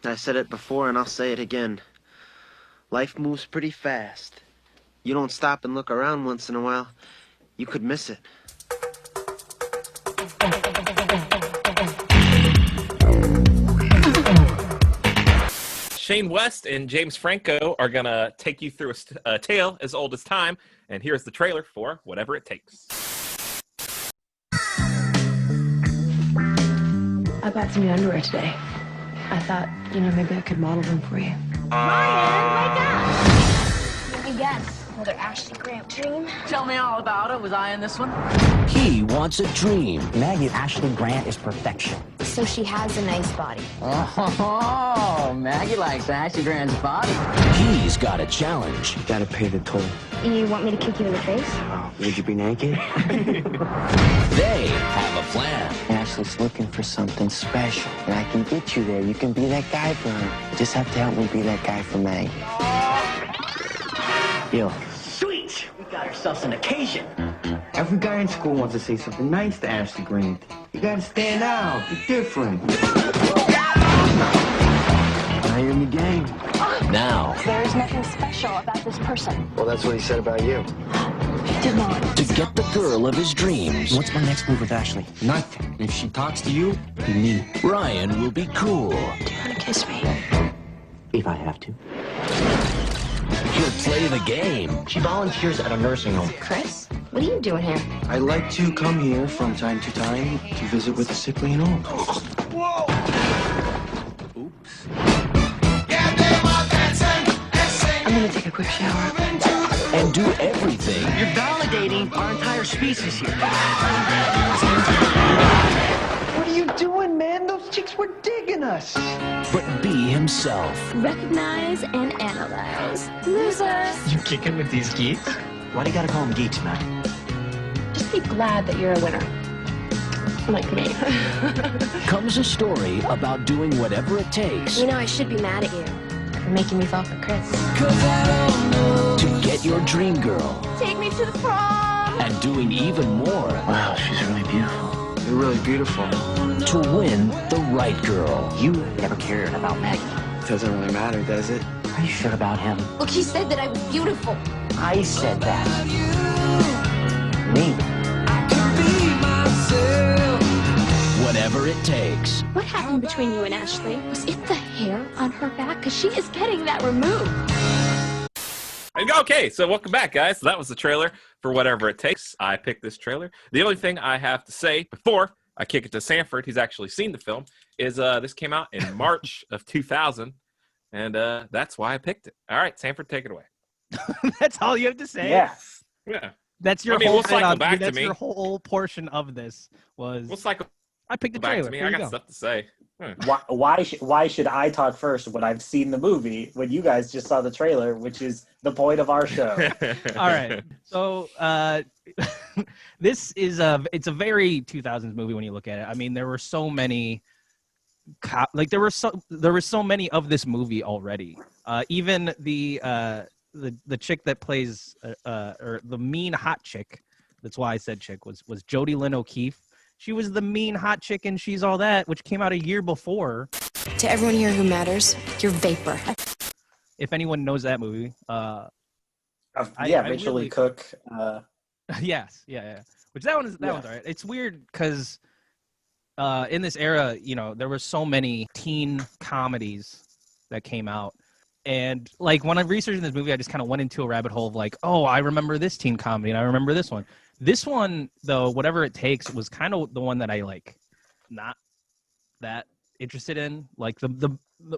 I said it before and I'll say it again. Life moves pretty fast. You don't stop and look around once in a while, you could miss it. Shane West and James Franco are going to take you through a tale as old as time, and here's the trailer for Whatever It Takes. I bought some new underwear today. I thought, maybe I could model them for you. Ryan, wake up! Let me guess. Another Ashley Grant dream? Tell me all about it. Was I in this one? He wants a dream. Maggie, Ashley Grant is perfection. So she has a nice body. Oh, Maggie likes Ashley Grant's body. He's got a challenge. You gotta pay the toll. You want me to kick you in the face? Oh, would you be naked? They have a plan. Ashley's looking for something special, and I can get you there. You can be that guy for her. You just have to help me be that guy for Meg. Yo. Sweet! We got ourselves an occasion. Every guy in school wants to say something nice to Ashley Grant. You gotta stand out, be different. Now you're in the game. Now, There's nothing special about this person. Well, that's what he said about you. He did not. to get the girl of his dreams, What's my next move with Ashley? Nothing. If she talks to you, be me. Ryan will be cool. Do you want to kiss me? If I have to. He'll play the game. She volunteers at a nursing home. Chris, what are you doing here? I like to come here from time to time to visit with the sickly and all. I'm going to take a quick shower. And do everything You're validating our entire species here. What are you doing, man? Those chicks were digging us. but be himself. Recognize and analyze. Loser. You kicking with these geeks? Why do you gotta call them geeks, man? Just be glad that you're a winner. Like me. Comes a story about doing whatever it takes I should be mad at you for making me fall for Chris. to get your dream girl Take me to the prom. and doing even more Wow, she's really beautiful. You're really beautiful. to win the right girl. You never cared about Maggie. Doesn't really matter, does it? Are you sure about him? Look, he said that I was beautiful. I said that. Me. Whatever it takes. What happened between you and Ashley? Was it the hair on her back? Because she is getting that removed. Okay, so welcome back, guys. So that was the trailer for Whatever It Takes. I picked this trailer. The only thing I have to say before I kick it to Sanford, he's actually seen the film, is this came out in March of 2000, and that's why I picked it. All right, Sanford, take it away. That's all you have to say. Yes. Yeah, That's your I mean, whole we'll cycle bit back to that's me. your whole portion of this was. we'll cycle I picked the back trailer. to me. There I you got go. stuff to say. Why should I talk first when I've seen the movie when you guys just saw the trailer, which is the point of our show? All right. So this is it's a very 2000s movie when you look at it. I mean, there were so many there were so many of this movie already. Even the chick that plays or the mean hot chick, that's why I said chick, was Jodie Lynn O'Keefe. She was the mean hot chick in She's All That, which came out a year before. To everyone here who matters, you're vapor. If anyone knows that movie. Yeah, I Rachel Lee really- Cook. Yes, yeah. Which one's all right. It's weird because in this era, there were so many teen comedies that came out. And like when I'm researching this movie, I just kind of went into a rabbit hole of like, oh, I remember this teen comedy and I remember this one. This one, though, Whatever It Takes, was kind of the one that I like not that interested in. Like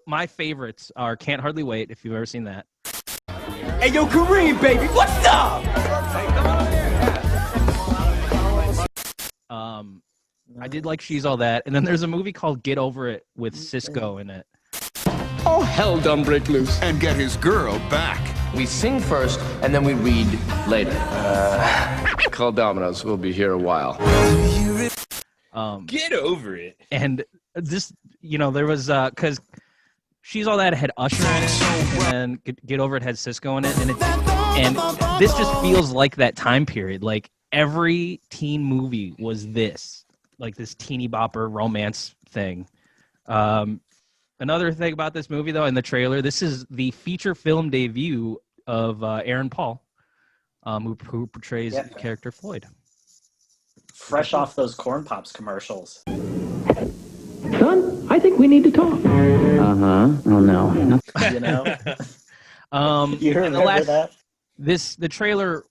my favorites are Can't Hardly Wait, if you've ever seen that. Hey, yo, Kareem, baby, what's up? I did like She's All That. And then there's a movie called Get Over It with Cisco in it. Oh, hell done break loose. And get his girl back. We sing first, and then we read later. Call Domino's. We'll be here a while. Get over it. And this, there was, because She's All That had Usher in it, and then Get Over It had Cisco in it, and this just feels like that time period. Like every teen movie was this, like this teeny bopper romance thing. Another thing about this movie, though, in the trailer, this is the feature film debut of Aaron Paul, who portrays the character Floyd. Fresh off those Corn Pops commercials. Son, I think we need to talk. Uh-huh. Oh, no. You know? You remember that? The trailer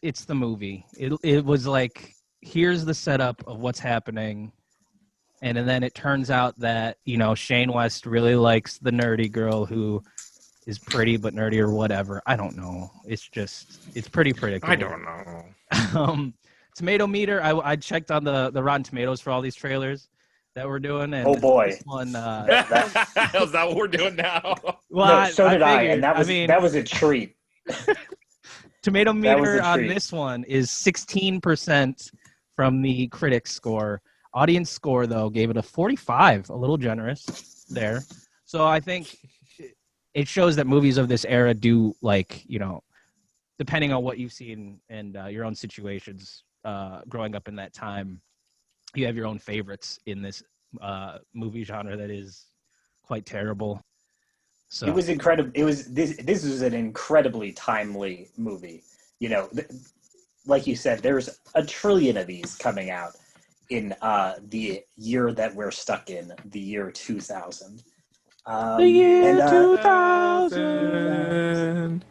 it's the movie. It was like, here's the setup of what's happening. And then it turns out that, Shane West really likes the nerdy girl who is pretty but nerdy or whatever. I don't know. It's pretty predictable. I don't know. Tomato meter, I checked on the Rotten Tomatoes for all these trailers that we're doing. And oh, boy. This one, Is that what we're doing now? Well, no, so did I, figured, and that was a treat. Tomato meter on this one is 16% from the critics score. Audience score, though, gave it a 45, a little generous there. So I think it shows that movies of this era do, depending on what you've seen and your own situations growing up in that time, you have your own favorites in this movie genre that is quite terrible. So it was incredible. This was an incredibly timely movie. Like you said, there's a trillion of these coming out in the year that we're stuck in, the year 2000. The year 2000.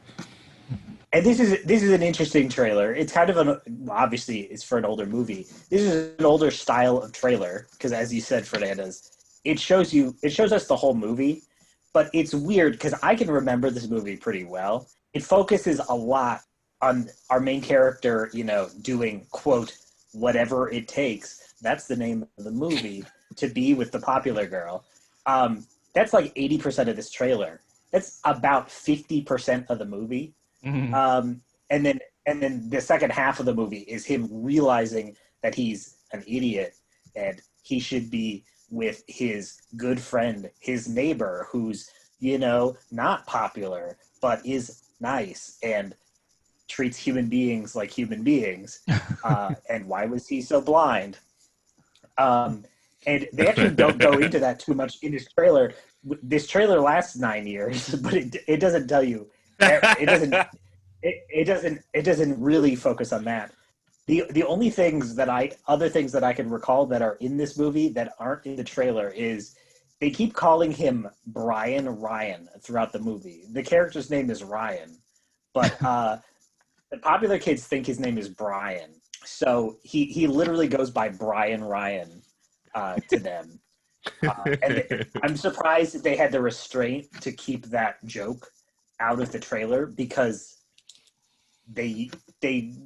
And this is an interesting trailer. It's kind of obviously it's for an older movie. This is an older style of trailer because, as you said, Fernandez, it shows us the whole movie, but it's weird because I can remember this movie pretty well. It focuses a lot on our main character, doing quote whatever it takes. That's the name of the movie, to be with the popular girl. That's like 80% of this trailer. That's about 50% of the movie. Mm-hmm. And then the second half of the movie is him realizing that he's an idiot and he should be with his good friend, his neighbor, who's, not popular, but is nice and treats human beings like human beings. And why was he so blind? And they actually don't go into that too much in this trailer. This trailer lasts 9 years, but it doesn't tell you. It doesn't really focus on that. The only other things that I can recall that are in this movie that aren't in the trailer is they keep calling him Brian Ryan throughout the movie. The character's name is Ryan, but the popular kids think his name is Brian. So he literally goes by Brian Ryan to them. And I'm surprised that they had the restraint to keep that joke out of the trailer because they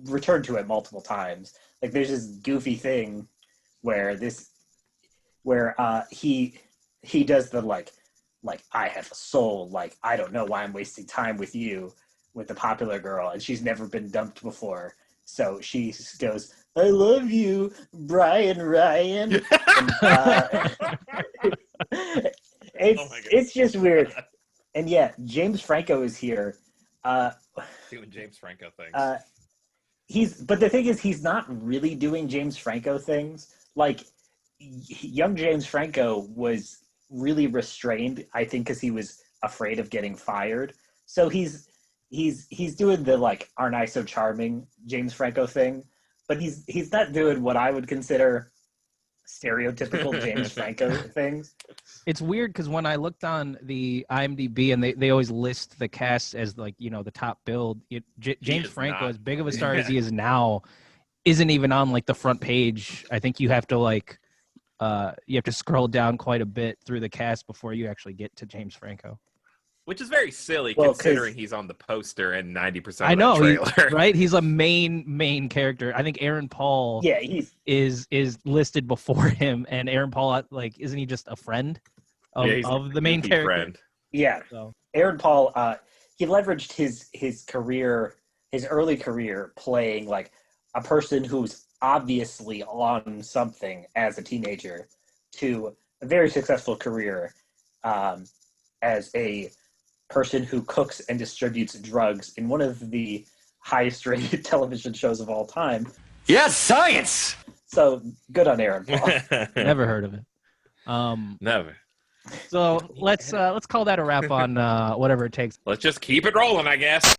returned to it multiple times. Like there's this goofy thing where he does the like I have a soul, like I don't know why I'm wasting time with you, with the popular girl, and she's never been dumped before. So she goes, I love you, Brian Ryan. And, it's just weird. And yeah, James Franco is here. Doing James Franco things. But the thing is, he's not really doing James Franco things. Like, young James Franco was really restrained, I think, because he was afraid of getting fired. So he's doing the like, aren't I so charming James Franco thing, but he's not doing what I would consider stereotypical James Franco things. It's weird because when I looked on the IMDb and they always list the cast as like, the top billed, James Franco, as big of a star as he is now, isn't even on like the front page. I think you have to scroll down quite a bit through the cast before you actually get to James Franco. Which is very silly considering he's on the poster and 90% of the trailer. Right? He's a main character. I think Aaron Paul is listed before him, and Aaron Paul, like, isn't he just a friend of the main character? Friend. Yeah. So. Aaron Paul, he leveraged his career, his early career, playing like a person who's obviously on something as a teenager to a very successful career as a person who cooks and distributes drugs in one of the highest rated television shows of all time. Yes, science! So good on Aaron Paul. Never heard of it. Never. So let's call that a wrap on whatever it takes. Let's just keep it rolling, I guess.